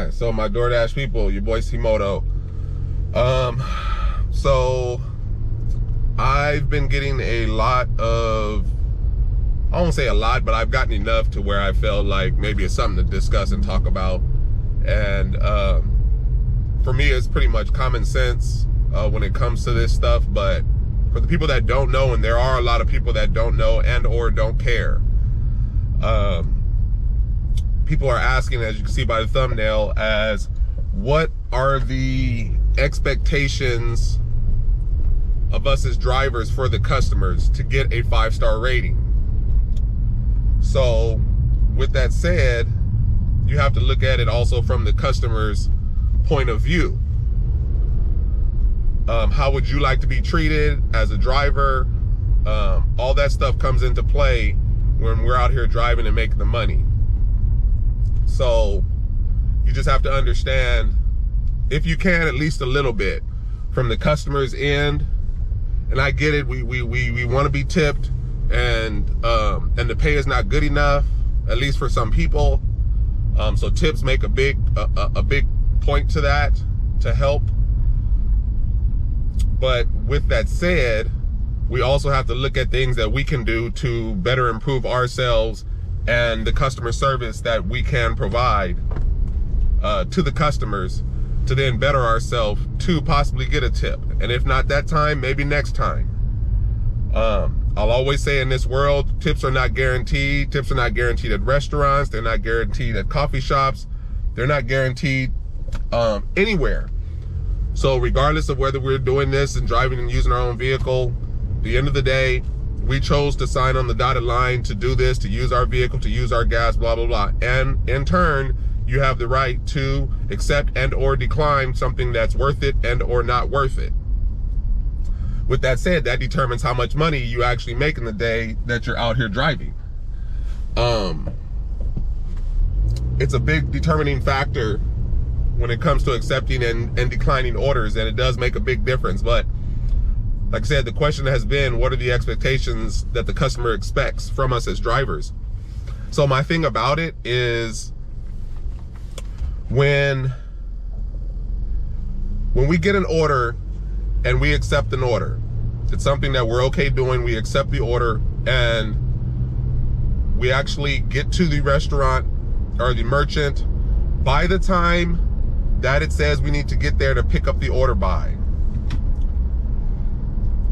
Alright, so my Doordash people, your boy Simoto. So I've been getting a lot of, I won't say a lot, but I've gotten enough to where I felt like maybe it's something to discuss and talk about. And for me, it's pretty much common sense when it comes to this stuff. But for the people that don't know, and there are a lot of people that don't know and or don't care, people are asking, as you can see by the thumbnail, as what are the expectations of us as drivers for the customers to get a 5-star rating. So with that said, you have to look at it also from the customer's point of view. How would you like to be treated as a driver? All that stuff comes into play when we're out here driving and making the money. So you just have to understand, if you can, at least a little bit from the customer's end. And I get it, we want to be tipped, and the pay is not good enough, at least for some people. So tips make a big point to that, to help. But with that said, we also have to look at things that we can do to better improve ourselves and the customer service that we can provide to the customers, to then better ourselves to possibly get a tip. And if not that time, maybe next time. I'll always say, in this world, tips are not guaranteed. Tips are not guaranteed at restaurants. They're not guaranteed at coffee shops. They're not guaranteed anywhere. So regardless of whether we're doing this and driving and using our own vehicle, at the end of the day, we chose to sign on the dotted line to do this, to use our vehicle, to use our gas, blah, blah, blah. And in turn, you have the right to accept and or decline something that's worth it and or not worth it. With that said, that determines how much money you actually make in the day that you're out here driving. It's a big determining factor when it comes to accepting and declining orders, and it does make a big difference. But like I said, the question has been, what are the expectations that the customer expects from us as drivers? So my thing about it is, when we get an order and we accept an order, it's something that we're okay doing. We accept the order and we actually get to the restaurant or the merchant by the time that it says we need to get there to pick up the order by.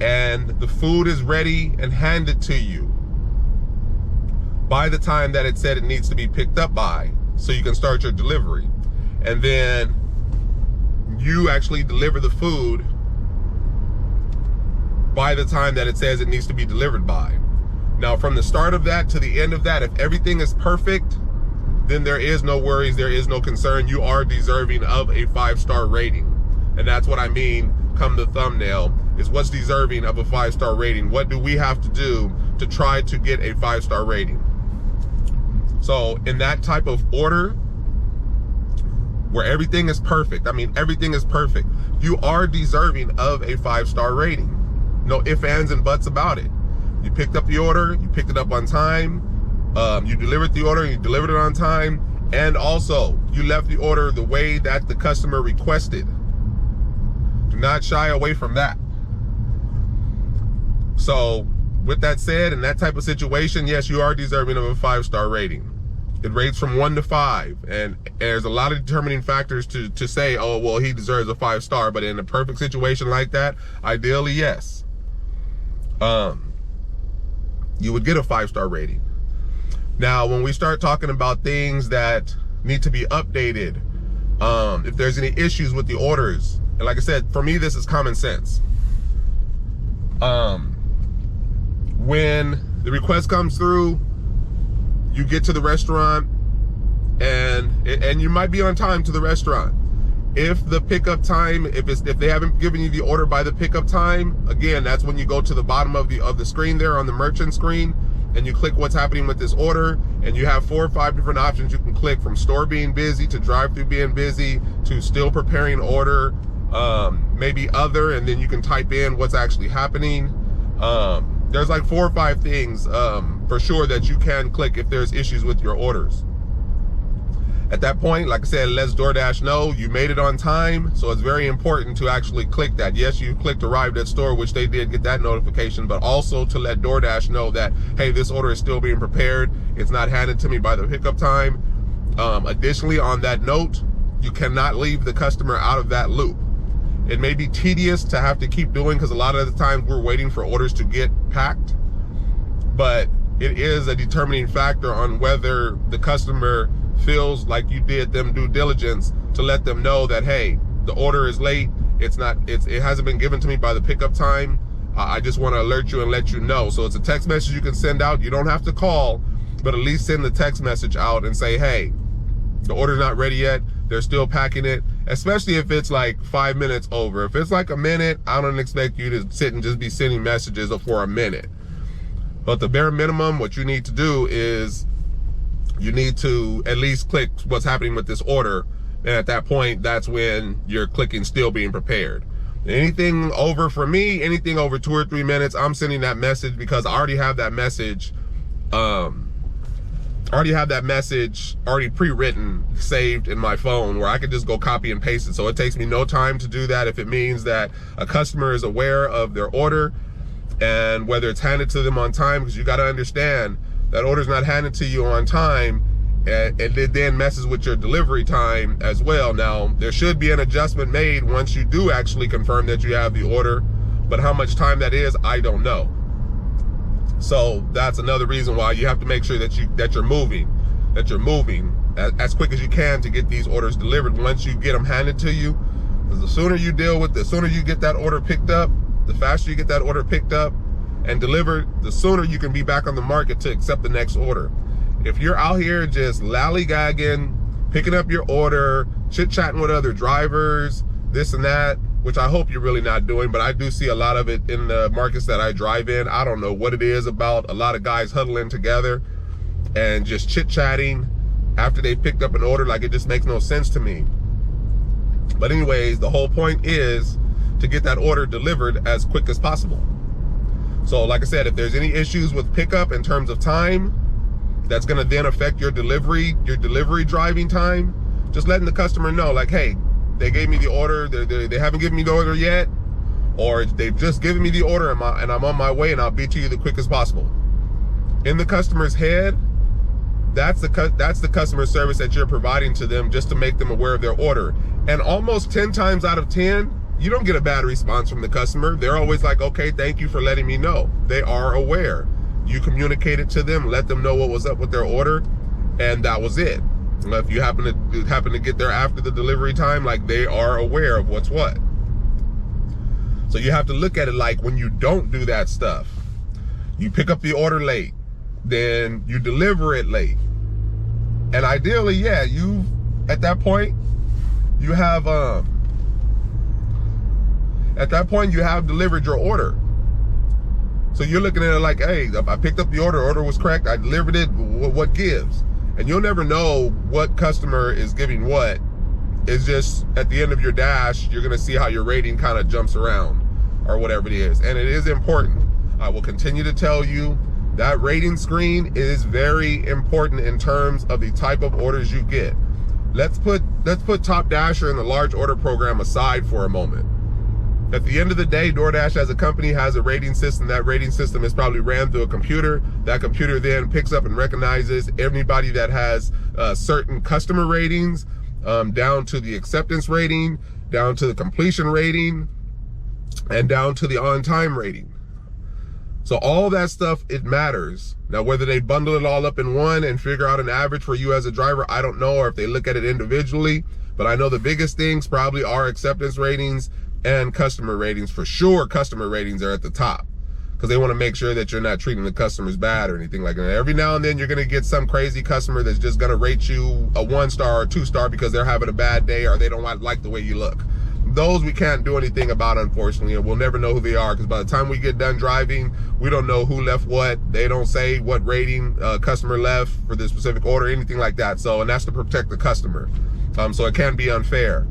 And the food is ready and handed to you by the time that it said it needs to be picked up by, so you can start your delivery. And then you actually deliver the food by the time that it says it needs to be delivered by. Now, from the start of that to the end of that, if everything is perfect, then there is no worries, there is no concern. You are deserving of a 5-star rating. And that's what I mean, come the thumbnail, is what's deserving of a 5-star rating. What do we have to do to try to get a 5-star rating? So in that type of order, where everything is perfect, I mean, everything is perfect, you are deserving of a 5-star rating. No ifs, ands, and buts about it. You picked up the order, you picked it up on time, you delivered the order, you delivered it on time, and also you left the order the way that the customer requested. Do not shy away from that. So with that said, in that type of situation, yes, you are deserving of a 5-star rating. It rates from 1 to 5, and there's a lot of determining factors to say, oh, well, he deserves a 5-star, but in a perfect situation like that, ideally, yes. You would get a 5-star rating. Now, when we start talking about things that need to be updated, if there's any issues with the orders, and like I said, for me, this is common sense. When the request comes through, you get to the restaurant, and you might be on time to the restaurant. If the pickup time, if they haven't given you the order by the pickup time, again, that's when you go to the bottom of the screen there on the merchant screen, and you click what's happening with this order, and you have 4 or 5 different options you can click, from store being busy to drive-through being busy to still preparing order, maybe other, and then you can type in what's actually happening. There's like 4 or 5 things for sure that you can click if there's issues with your orders. At that point, like I said, let's Doordash know you made it on time. So it's very important to actually click that. Yes, you clicked arrived at store, which they did get that notification, but also to let Doordash know that, hey, this order is still being prepared. It's not handed to me by the pickup time. Additionally, on that note, you cannot leave the customer out of that loop. It may be tedious to have to keep doing because a lot of the times we're waiting for orders to get packed, but it is a determining factor on whether the customer feels like you did them due diligence to let them know that, hey, the order is late. It hasn't been given to me by the pickup time. I just want to alert you and let you know. So it's a text message you can send out. You don't have to call, but at least send the text message out and say, hey, the order's not ready yet. They're still packing it, especially if it's like 5 minutes over. If it's like a minute, I don't expect you to sit and just be sending messages for a minute. But the bare minimum, what you need to do is you need to at least click what's happening with this order. And at that point, that's when you're clicking still being prepared. Anything over, for me, anything over 2 or 3 minutes, I'm sending that message because I already have that message. Already pre-written, saved in my phone, where I can just go copy and paste it. So it takes me no time to do that if it means that a customer is aware of their order and whether it's handed to them on time, because you got to understand that order's not handed to you on time, and it then messes with your delivery time as well. Now, there should be an adjustment made once you do actually confirm that you have the order, but how much time that is, I don't know. So that's another reason why you have to make sure that you're moving as quick as you can to get these orders delivered once you get them handed to you. Because the sooner you deal with, the sooner you get that order picked up, the faster you get that order picked up and delivered, the sooner you can be back on the market to accept the next order. If you're out here just lollygagging, picking up your order, chit-chatting with other drivers, this and that, which I hope you're really not doing, but I do see a lot of it in the markets that I drive in. I don't know what it is about a lot of guys huddling together and just chit-chatting after they picked up an order. Like, it just makes no sense to me. But anyways, the whole point is to get that order delivered as quick as possible. So like I said, if there's any issues with pickup in terms of time, that's gonna then affect your delivery driving time, just letting the customer know, like, hey, they gave me the order, they haven't given me the order yet, or they've just given me the order and I'm on my way and I'll be to you the quickest possible. In the customer's head, that's the customer service that you're providing to them just to make them aware of their order. And almost 10 times out of 10, you don't get a bad response from the customer. They're always like, okay, thank you for letting me know. They are aware. You communicated to them, let them know what was up with their order, and that was it. If you happen to get there after the delivery time, like, they are aware of what's what. So you have to look at it like, when you don't do that stuff, you pick up the order late, then you deliver it late. And ideally, yeah, at that point you have delivered your order. So you're looking at it like, hey, I picked up the order was correct, I delivered it, what gives? And you'll never know what customer is giving what. It's just at the end of your dash, you're gonna see how your rating kind of jumps around or whatever it is. And it is important. I will continue to tell you that rating screen is very important in terms of the type of orders you get. Let's put Top Dasher and the large order program aside for a moment. At the end of the day, Doordash as a company has a rating system. That rating system is probably ran through a computer. That computer then picks up and recognizes everybody that has certain customer ratings, down to the acceptance rating, down to the completion rating, and down to the on-time rating. So all that stuff, it matters. Now, whether they bundle it all up in one and figure out an average for you as a driver, I don't know, or if they look at it individually, but I know the biggest things probably are acceptance ratings and customer ratings. For sure, customer ratings are at the top because they want to make sure that you're not treating the customers bad or anything like that. Every now and then you're going to get some crazy customer that's just going to rate you a 1-star or 2-star because they're having a bad day or they don't like the way you look. Those we can't do anything about, unfortunately, and we'll never know who they are because by the time we get done driving, we don't know who left what. They don't say what rating customer left for this specific order, anything like that. So, and that's to protect the customer. So it can be unfair.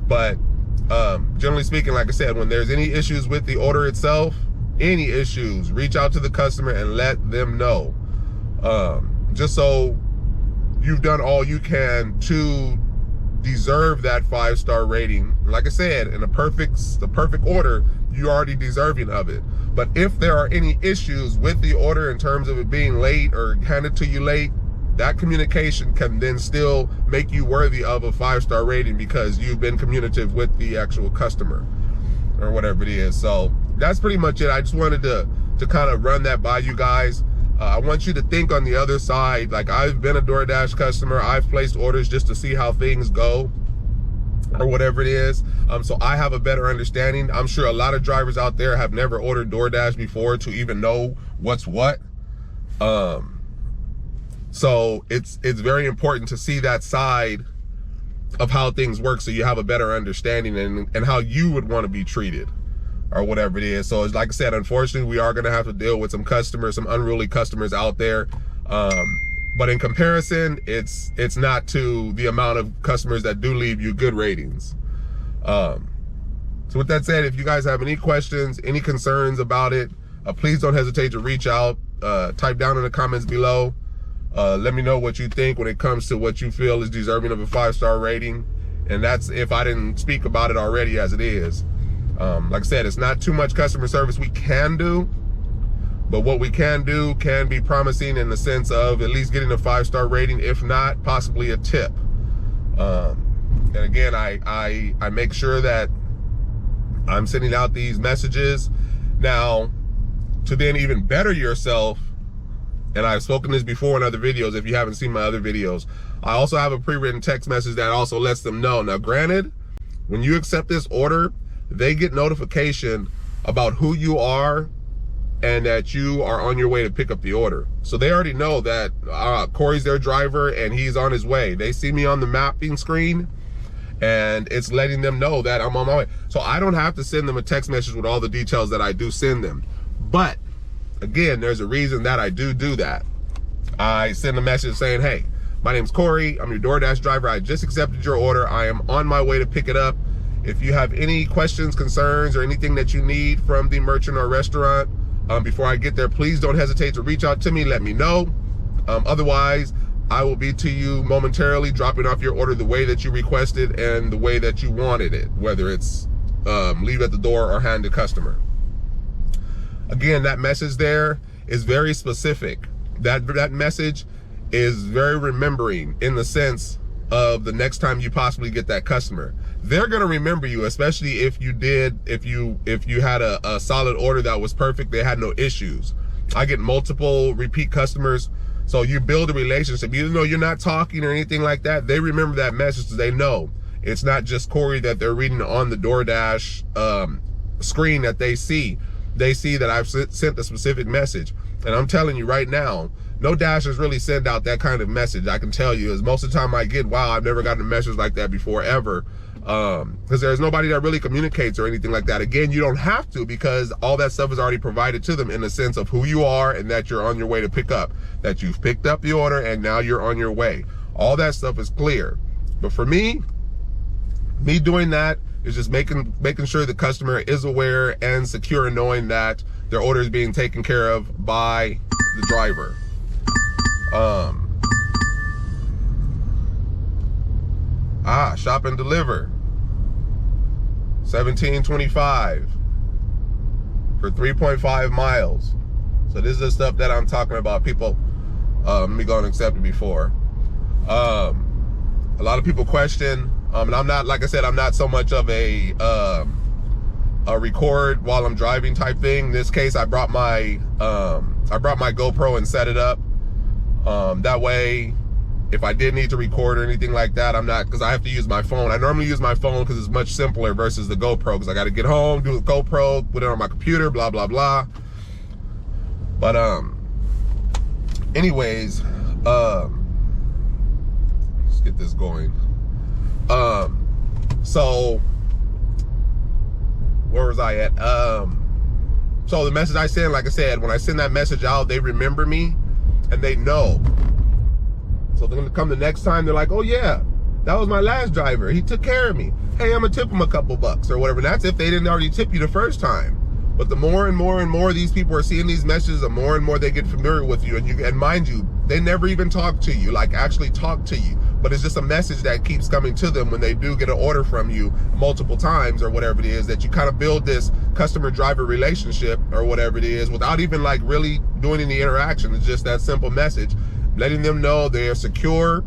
But generally speaking, like I said, when there's any issues with the order itself, any issues, reach out to the customer and let them know. Just so you've done all you can to deserve that 5-star rating. Like I said, in the perfect order, you're already deserving of it. But if there are any issues with the order in terms of it being late or handed to you late, that communication can then still make you worthy of a 5-star rating because you've been communicative with the actual customer or whatever it is. So that's pretty much it. I just wanted to kind of run that by you guys. I want you to think on the other side. Like, I've been a DoorDash customer. I've placed orders just to see how things go or whatever it is. So I have a better understanding. I'm sure a lot of drivers out there have never ordered DoorDash before to even know what's what. So it's very important to see that side of how things work so you have a better understanding and how you would want to be treated or whatever it is. So it's like I said, unfortunately, we are going to have to deal with some customers, some unruly customers out there. But in comparison, it's not to the amount of customers that do leave you good ratings. So with that said, if you guys have any questions, any concerns about it, please don't hesitate to reach out. Type down in the comments below. Let me know what you think when it comes to what you feel is deserving of a 5-star rating. And that's if I didn't speak about it already as it is. Like I said, it's not too much customer service we can do, but what we can do can be promising in the sense of at least getting a 5-star rating, if not possibly a tip. And again, I make sure that I'm sending out these messages. Now, to then even better yourself, and I've spoken this before in other videos, if you haven't seen my other videos, I also have a pre-written text message that also lets them know. Now, granted, when you accept this order, they get notification about who you are and that you are on your way to pick up the order. So they already know that Corey's their driver and he's on his way. They see me on the mapping screen and it's letting them know that I'm on my way. So I don't have to send them a text message with all the details that I do send them. But again, there's a reason that I do that. I send a message saying, hey, my name's Corey. I'm your DoorDash driver. I just accepted your order. I am on my way to pick it up. If you have any questions, concerns, or anything that you need from the merchant or restaurant before I get there, please don't hesitate to reach out to me. Let me know. Otherwise, I will be to you momentarily, dropping off your order the way that you requested and the way that you wanted it, whether it's leave at the door or hand to customer. Again, that message there is very specific. That message is very remembering in the sense of the next time you possibly get that customer. They're gonna remember you, especially if you had a solid order that was perfect, they had no issues. I get multiple repeat customers, so you build a relationship. Even though you're not talking or anything like that, they remember that message. They know it's not just Corey that they're reading on the DoorDash screen that they see. They see that I've sent a specific message. And I'm telling you right now, no Dashers really send out that kind of message. I can tell you, is most of the time I get, wow, I've never gotten a message like that before, ever. Because there's nobody that really communicates or anything like that. Again, you don't have to, because all that stuff is already provided to them in the sense of who you are and that you're on your way to pick up, that you've picked up the order and now you're on your way. All that stuff is clear. But for me doing that is just making sure the customer is aware and secure in knowing that their order is being taken care of by the driver. Shop and deliver. $17.25 for 3.5 miles. So this is the stuff that I'm talking about. People, let me go and accept it before. A lot of people question, and I'm not, like I said, I'm not so much of a record while I'm driving type thing. In this case, I brought my GoPro and set it up. That way, if I did need to record or anything like that, I'm not, because I have to use my phone. I normally use my phone because it's much simpler versus the GoPro, because I got to get home, do the GoPro, put it on my computer, blah, blah, blah. But, anyways, let's get this going. So, where was I at? So the message I send, like I said, when I send that message out, they remember me and they know. So they're gonna come the next time, they're like, oh yeah, that was my last driver. He took care of me. Hey, I'm gonna tip him a couple bucks or whatever. And that's if they didn't already tip you the first time. But the more and more and more these people are seeing these messages, the more and more they get familiar with you. And mind you, They never even talk to you, like actually talk to you. But it's just a message that keeps coming to them when they do get an order from you multiple times or whatever it is, that you kind of build this customer driver relationship or whatever it is without even like really doing any interaction. It's just that simple message, letting them know they are secure.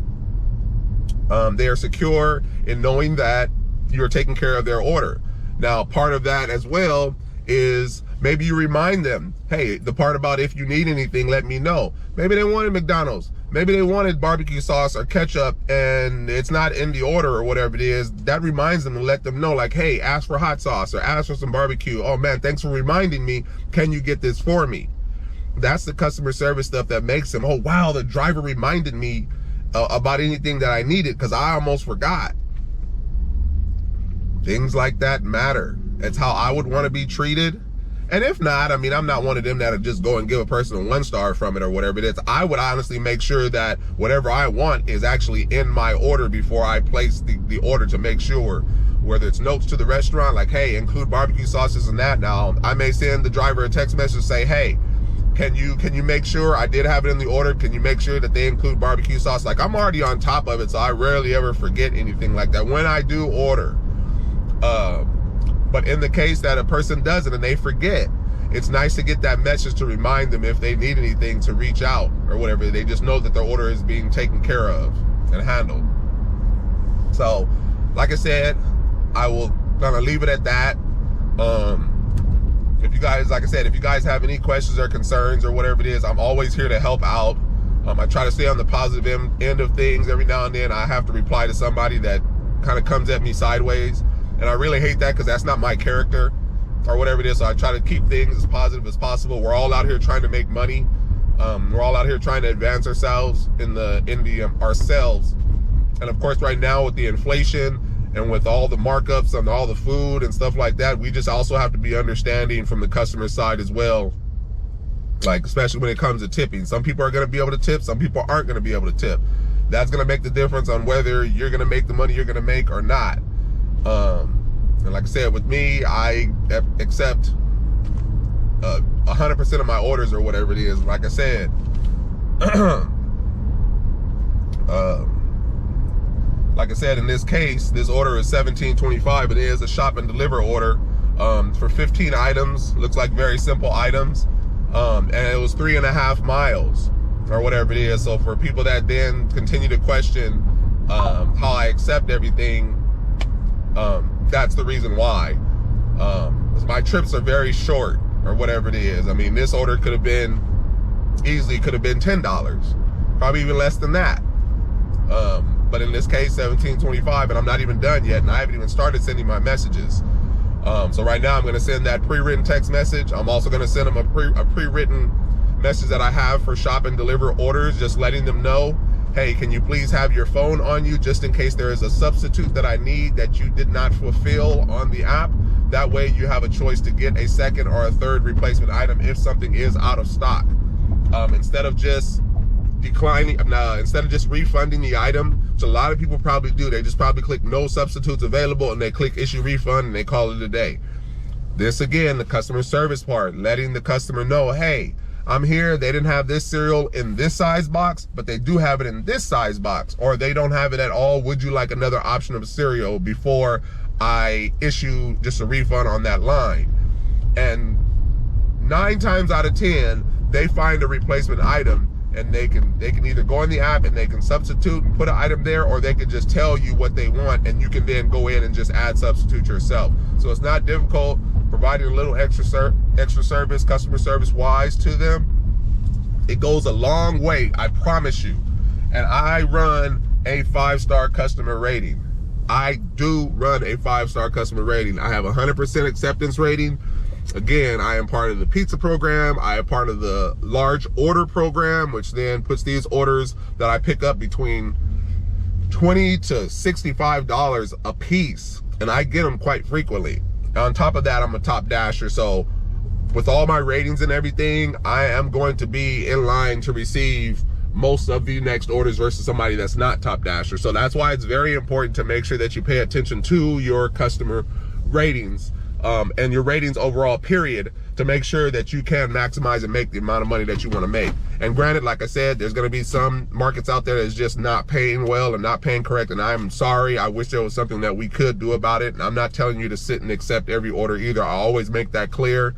They are secure in knowing that you're taking care of their order. Now, part of that as well is maybe you remind them, hey, the part about if you need anything, let me know. Maybe they wanted McDonald's. Maybe they wanted barbecue sauce or ketchup and it's not in the order or whatever it is. That reminds them to let them know, like, hey, ask for hot sauce or ask for some barbecue. Oh man, thanks for reminding me. Can you get this for me? That's the customer service stuff that makes them, oh wow, the driver reminded me about anything that I needed because I almost forgot. Things like that matter. It's how I would want to be treated. And if not, I mean, I'm not one of them that'll just go and give a person a 1-star from it or whatever it is. I would honestly make sure that whatever I want is actually in my order before I place the order, to make sure, whether it's notes to the restaurant, like, hey, include barbecue sauces and that. Now, I may send the driver a text message, say, hey, can you make sure, I did have it in the order, can you make sure that they include barbecue sauce? Like, I'm already on top of it, so I rarely ever forget anything like that when I do order. But in the case that a person does it and they forget, it's nice to get that message to remind them if they need anything to reach out or whatever. They just know that their order is being taken care of and handled. So, like I said, I will kind of leave it at that. If you guys, like I said, if you guys have any questions or concerns or whatever it is, I'm always here to help out. I try to stay on the positive end of things. Every now and then I have to reply to somebody that kind of comes at me sideways. And I really hate that because that's not my character or whatever it is. So I try to keep things as positive as possible. We're all out here trying to make money. We're all out here trying to advance ourselves ourselves. And of course, right now with the inflation and with all the markups on all the food and stuff like that, we just also have to be understanding from the customer side as well. Like, especially when it comes to tipping. Some people are going to be able to tip. Some people aren't going to be able to tip. That's going to make the difference on whether you're going to make the money you're going to make or not. And like I said, with me, I accept 100% of my orders or whatever it is. Like I said, in this case, this order is $17.25. It is a shop and deliver order for 15 items. Looks like very simple items, and it was 3.5 miles or whatever it is. So for people that then continue to question how I accept everything, that's the reason why. My trips are very short or whatever it is. I mean, this order could have been $10, probably even less than that. But in this case, $17.25, and I'm not even done yet, and I haven't even started sending my messages. So right now I'm going to send that pre-written text message. I'm also going to send them a pre-written message that I have for shop and deliver orders, just letting them know, hey, can you please have your phone on you just in case there is a substitute that I need that you did not fulfill on the app. That way you have a choice to get a second or a third replacement item if something is out of stock. Instead of just instead of just refunding the item, which a lot of people probably do, they just probably click no substitutes available and they click issue refund and they call it a day. This again, the customer service part, letting the customer know, hey, I'm here, they didn't have this cereal in this size box, but they do have it in this size box, or they don't have it at all. Would you like another option of cereal before I issue just a refund on that line? And 9 times out of 10, they find a replacement item, and they can either go in the app and they can substitute and put an item there, or they can just tell you what they want and you can then go in and just add substitute yourself. So it's not difficult. Providing a little extra service, customer service wise to them, it goes a long way, I promise you. And I run a 5-star customer rating. I do run a 5-star customer rating. I have 100% acceptance rating. Again, I am part of the pizza program. I am part of the large order program, which then puts these orders that I pick up between $20 to $65 a piece, and I get them quite frequently. On top of that, I'm a top dasher, so with all my ratings and everything, I am going to be in line to receive most of the next orders versus somebody that's not top dasher. So that's why it's very important to make sure that you pay attention to your customer ratings. and your ratings overall, period, to make sure that you can maximize and make the amount of money that you want to make. And granted, like I said, there's going to be some markets out there that's just not paying well and not paying correct, and I'm sorry. I wish there was something that we could do about it. And I'm not telling you to sit and accept every order either. I always make that clear.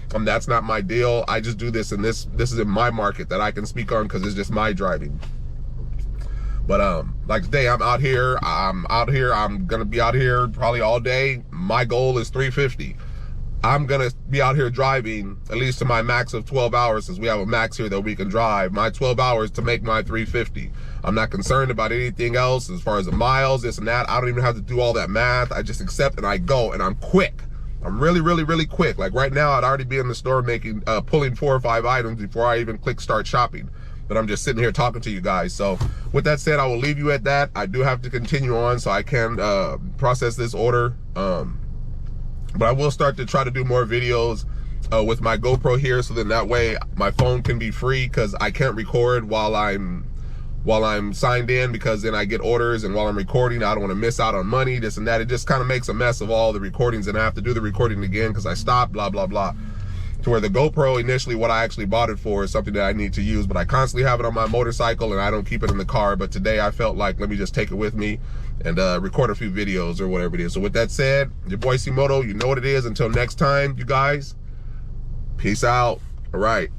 That's not my deal. I just do this, and this is in my market that I can speak on because it's just my driving. But like today, I'm out here. I'm gonna be out here probably all day. My goal is 350. I'm gonna be out here driving at least to my max of 12 hours, since we have a max here that we can drive. My 12 hours to make my 350. I'm not concerned about anything else as far as the miles, this and that. I don't even have to do all that math. I just accept and I go, and I'm quick. I'm really quick. Like right now, I'd already be in the store making, pulling 4 or 5 items before I even click start shopping. But I'm just sitting here talking to you guys. So with that said, I will leave you at that. I do have to continue on so I can process this order. But I will start to try to do more videos with my GoPro here, so then that way my phone can be free, because I can't record while I'm signed in, because then I get orders, and while I'm recording, I don't want to miss out on money, this and that. It just kind of makes a mess of all the recordings, and I have to do the recording again because I stopped, blah, blah, blah. To where the GoPro, initially what I actually bought it for, is something that I need to use, but I constantly have it on my motorcycle and I don't keep it in the car. But today I felt like, let me just take it with me and record a few videos or whatever it is. So with that said, your boy C-Moto, you know what it is. Until next time, you guys, peace out. All right.